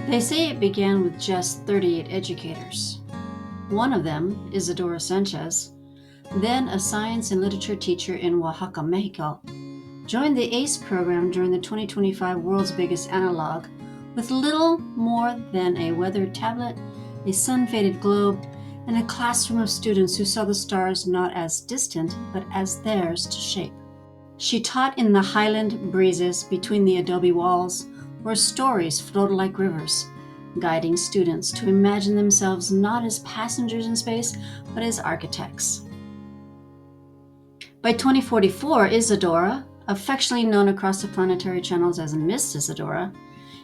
They say it began with just 38 educators. One of them, Isadora Sanchez, then a science and literature teacher in Oaxaca, Mexico, joined the ACE program during the 2025 World's Biggest Analog with little more than a weathered tablet, a sun-faded globe, and a classroom of students who saw the stars not as distant, but as theirs to shape. She taught in the highland breezes between the adobe walls, where stories flowed like rivers, guiding students to imagine themselves not as passengers in space, but as architects. By 2044, Isadora, affectionately known across the planetary channels as Miss Isadora,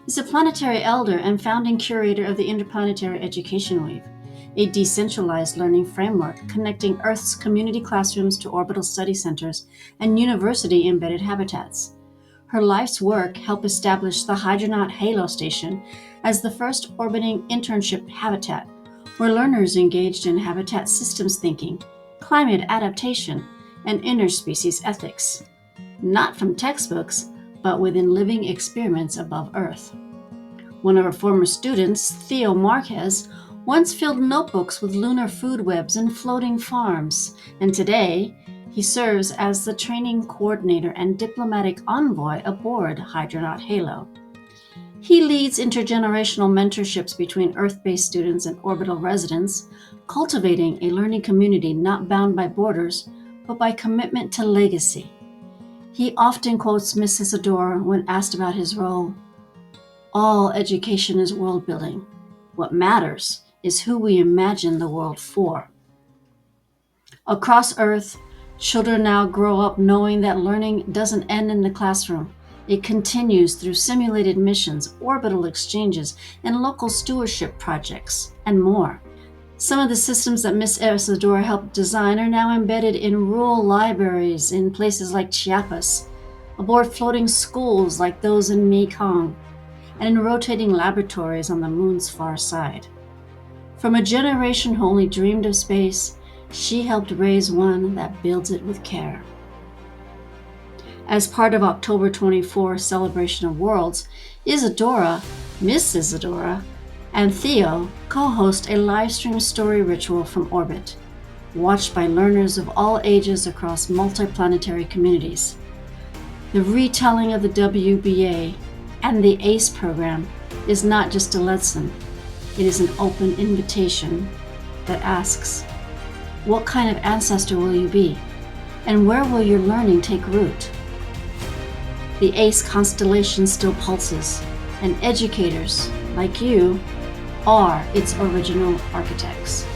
is a planetary elder and founding curator of the Interplanetary Education Weave, a decentralized learning framework connecting Earth's community classrooms to orbital study centers and university-embedded habitats. Her life's work helped establish the Hydronaut Halo Station as the first orbiting internship habitat, where learners engaged in habitat systems thinking, climate adaptation, and interspecies ethics, not from textbooks, but within living experiments above Earth. One of her former students, Theo Marquez, once filled notebooks with lunar food webs and floating farms, and today he serves as the training coordinator and diplomatic envoy aboard Hydronaut Halo. He leads intergenerational mentorships between Earth-based students and orbital residents, cultivating a learning community not bound by borders, but by commitment to legacy. He often quotes Miss Isadora when asked about his role. All education is world building. What matters is who we imagine the world for. Across Earth, children now grow up knowing that learning doesn't end in the classroom. It continues through simulated missions, orbital exchanges, and local stewardship projects, and more. Some of the systems that Miss Isadora helped design are now embedded in rural libraries in places like Chiapas, aboard floating schools like those in Mekong, and in rotating laboratories on the moon's far side. From a generation who only dreamed of space, she helped raise one that builds it with care. As part of October 24 Celebration of Worlds, Isadora, Miss Isadora, and Theo co-host a live-stream story ritual from orbit, watched by learners of all ages across multiplanetary communities. The retelling of the WBA and the ACE program is not just a lesson, it is an open invitation that asks, what kind of ancestor will you be? And where will your learning take root? The ACE constellation still pulses, and educators, like you, are its original architects.